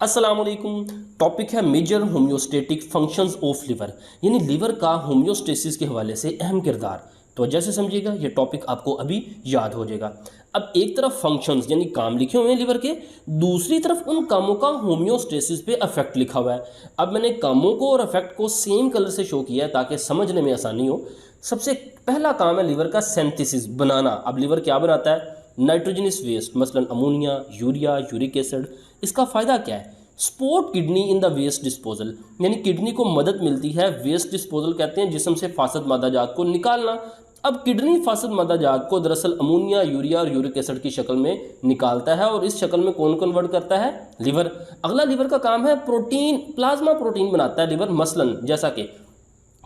अस्सलाम वालेकुम। टॉपिक है major homeostatic functions of liver, यानी लिवर का होम्योस्टेसिस के हवाले से अहम किरदार। तो जैसे समझिएगा ये टॉपिक आपको अभी याद हो जाएगा। अब एक तरफ फंक्शंस यानी काम लिखे हुए हैं लिवर के, दूसरी तरफ उन कामों का होम्योस्टेसिस पे अफेक्ट लिखा हुआ है। अब मैंने कामों को और अफेक्ट को सेम कलर से शो किया है ताकि समझने में आसानी हो। सबसे पहला काम है लिवर का सिंथेसिस, बनाना। अब लिवर क्या बनाता है? नाइट्रोजनस वेस्ट, मसलन अमोनिया, यूरिया, यूरिक एसिड। इसका फ़ायदा क्या है? Support kidney in the waste disposal, यानी किडनी को मदद मिलती है। वेस्ट डिस्पोजल कहते हैं जिस्म से फासद मादा जात को निकालना। अब किडनी फासद मादा जात को दरअसल अमोनिया, यूरिया और यूरिक एसिड की शक्ल में निकालता है, और इस शक्ल में कौन कन्वर्ट करता है? लिवर। अगला लिवर का काम है प्रोटीन, प्लाज्मा प्रोटीन बनाता है लिवर, मसलन जैसा कि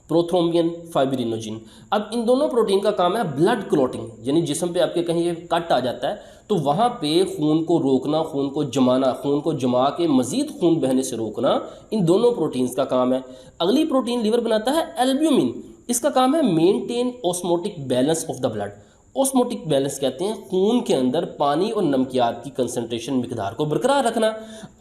प्रोथ्रोम्बियन, फाइब्रिनोजिन। अब इन दोनों प्रोटीन का काम है ब्लड क्लॉटिंग, यानी जिस्म पे आपके कहीं ये कट आ जाता है तो वहाँ पे खून को रोकना, खून को जमाना, खून को जमा के मज़ीद खून बहने से रोकना, इन दोनों प्रोटीन्स का काम है। अगली प्रोटीन लिवर बनाता है एल्ब्यूमिन। इसका काम है maintain osmotic balance of the blood. Osmotic balance कहते हैं खून के अंदर पानी और नमकियात की कंसंट्रेशन मिकदार को बरकरार रखना।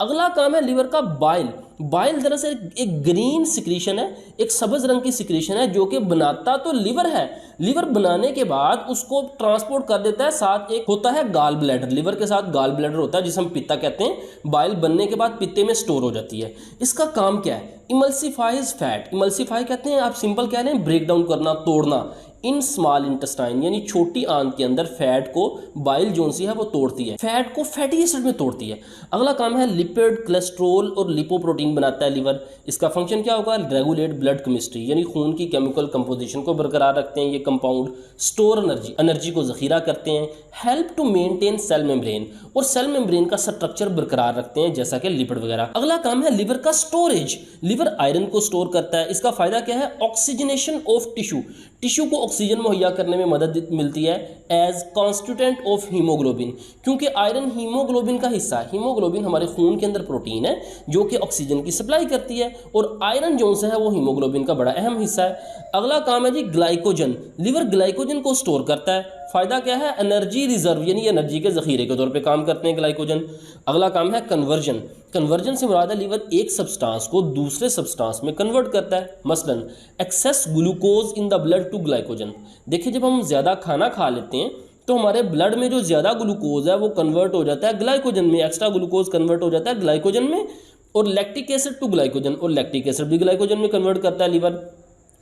अगला काम है लिवर का बाइल। बाइल दरअसल एक ग्रीन सिक्रीशन है, एक सब्ज़ रंग की सिक्रीशन है जो कि बनाता तो लिवर है। लिवर बनाने के बाद उसको ट्रांसपोर्ट कर देता है, साथ एक होता है गाल ब्लैडर। लिवर के साथ गाल ब्लैडर होता है जिसे हम पित्ता कहते हैं। बाइल बनने के बाद पित्ते में स्टोर हो जाती है। इसका काम क्या है? इमल्सिफाइज फैट। इमल्सिफाई कहते हैं, आप सिंपल कह रहे हैं, ब्रेक डाउन करना, तोड़ना। इन स्मॉल इंटेस्टाइन यानी छोटी आंत के अंदर फैट को बाइल जोन सी है वो तोड़ती है, फैट को फैटी एसिड में तोड़ती है। अगला काम है लिपिड, कोलेस्ट्रॉल और लिपोप्रोटीन बनाता है लिवर। इसका फंक्शन क्या होगा? रेगुलेट ब्लड केमिस्ट्री, यानी खून की केमिकल कंपोजिशन को बरकरार रखते हैं ये कंपाउंड। स्टोर एनर्जी, एनर्जी को जखीरा करते हैं। Help to maintain cell membrane, और सेल मेम्ब्रेन का स्ट्रक्चर बरकरार रखते हैं जैसा कि लिपिड वगैरह। अगला काम है लिवर का स्टोरेज। लिवर आयरन को स्टोर करता है। इसका फायदा क्या है? ऑक्सीजनेशन ऑफ टिश्यू, टिश्यू को ऑक्सीजन मुहैया करने में मदद मिलती है एज कॉन्स्टिट्यूएंट ऑफ हीमोग्लोबिन, क्योंकि आयरन हीमोग्लोबिन का हिस्सा है। हीमोग्लोबिन हमारे खून के अंदर प्रोटीन है जो कि ऑक्सीजन की सप्लाई करती है, और आयरन जो है वो हीमोग्लोबिन का बड़ा अहम हिस्सा है। अगला काम है जी ग्लाइकोजन। लिवर ग्लाइकोजन को स्टोर करता है। फायदा क्या है? एनर्जी रिजर्व, यानी एनर्जी के जखीरे के तौर पे काम करते हैं ग्लाइकोजन। अगला काम है कन्वर्जन। कन्वर्जन से मुराद है लिवर एक सब्सटेंस को दूसरे सब्सटेंस में कन्वर्ट करता है, मसलन excess glucose in the blood to glycogen. देखिए, जब हम ज़्यादा खाना खा लेते हैं तो हमारे ब्लड में जो ज़्यादा ग्लूकोज है वो कन्वर्ट हो जाता है ग्लाइकोजन में, एक्स्ट्रा ग्लूकोज कन्वर्ट हो जाता है ग्लाइकोजन में, और लैक्टिक एसिड टू ग्लाइकोजन, और लैक्टिक एसिड भी ग्लाइकोजन में कन्वर्ट करता है लिवर।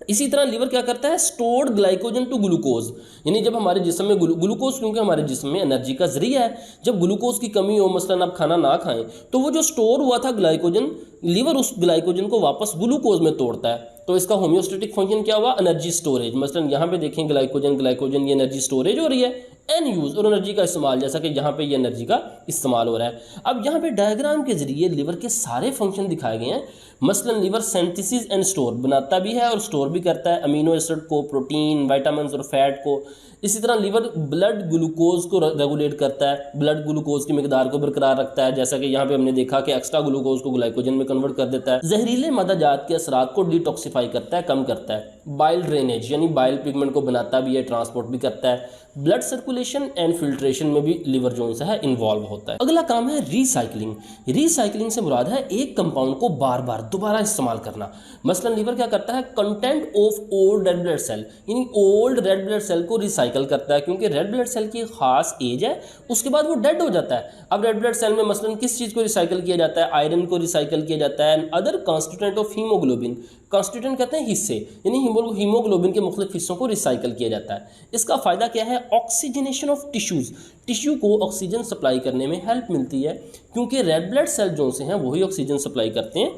इसी तरह लिवर क्या करता है? स्टोर्ड ग्लाइकोजन टू ग्लूकोज, यानी जब हमारे जिस्म में ग्लूकोज, क्योंकि हमारे जिस्म में एनर्जी का जरिया है, जब ग्लूकोज की कमी हो, मसलन आप खाना ना खाएं, तो वो जो स्टोर हुआ था ग्लाइकोजन, लिवर उस ग्लाइकोजन को वापस ग्लूकोज में तोड़ता है। तो इसका होम्योस्टेटिक फंक्शन क्या हुआ? Energy storage. मसलन यहाँ पे देखें ग्लाइकोजन, ग्लाइकोजन ये एनर्जी स्टोरेज हो रही है, एन यूज़, और एनर्जी का इस्तेमाल, जैसा कि यहाँ पे ये एनर्जी का इस्तेमाल हो रहा है। अब यहाँ पे डायग्राम के जरिए लिवर के सारे फंक्शन दिखाए गए हैं। मसलन लिवर सिंथेसिस एंड स्टोर, बनाता भी है और स्टोर भी करता है अमीनो एसिड को, प्रोटीन, विटामिन और फैट को। इसी तरह लिवर ब्लड ग्लूकोज को रेगुलेट करता है, ब्लड ग्लूकोज की मिकदार को बरकरार रखता है, जैसा कि यहाँ पे हमने देखा कि एक्स्ट्रा ग्लूकोज को ग्लाइकोजन में कन्वर्ट कर देता है। जहरीले मादा जात के असरात को डिटॉक्सिफाई करता है, कम करता है। बाइल ड्रेनेज, यानी बाइल पिगमेंट को बनाता भी है, ट्रांसपोर्ट भी करता है। ब्लड सर्कुलेशन एंड फिल्ट्रेशन में भी लिवर जो है इन्वॉल्व होता है। अगला काम है रिसाइकलिंग। रिसाइकलिंग से मुराद है एक कंपाउंड को बार बार दोबारा इस्तेमाल करना। मसलन लिवर क्या करता है? Content of old red blood cell, यानी ओल्ड रेड ब्लड सेल को रिसाइकल करता है, क्योंकि रेड ब्लड सेल की खास एज है, उसके बाद वो डेड हो जाता है। अब रेड ब्लड सेल में मसलन किस चीज़ को रिसाइकल किया जाता है? आयरन को रिसाइकल किया जाता है, other constituent of haemoglobin. Constituent कहते हैं हिस्से, यानी हीमोग्लोबिन के मुख्तलिफ हिस्सों को रिसाइकल किया जाता है। इसका फ़ायदा क्या है? ऑक्सीजनेशन ऑफ टिश्यूज़, टिश्यू को ऑक्सीजन सप्लाई करने में हेल्प मिलती है, क्योंकि रेड ब्लड सेल जो से हैं वही ऑक्सीजन सप्लाई करते हैं,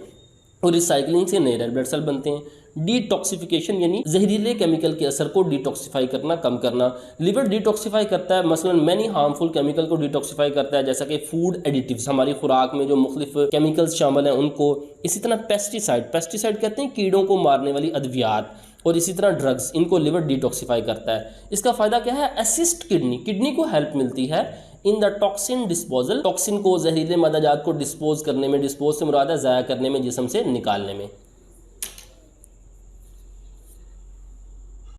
और रिसाइकलिंग से नए रेड ब्लड सेल बनते हैं। डिटॉक्सिफिकेशन, यानी जहरीले केमिकल के असर को डिटॉक्सिफाई करना, कम करना। लिवर डिटॉक्सिफाई करता है, मसलन मैनी हार्मफुल केमिकल को डिटॉक्सिफाई करता है, जैसा कि फूड एडिटिव्स, हमारी खुराक में जो मुख्तलिफ केमिकल्स शामिल हैं उनको। इसी तरह पेस्टिसाइड, पेस्टिसाइड कहते हैं कीड़ों को मारने वाली अद्वियात, और इसी तरह ड्रग्स, इनको लिवर डिटॉक्सिफाई करता है। इसका फ़ायदा क्या है? असिस्ट किडनी, किडनी को हेल्प मिलती है in the toxin disposal, toxin को, जहरीले मादा जात को डिस्पोज करने में, डिस्पोज से मुराद है ज़ाया करने में, जिस्म से निकालने में।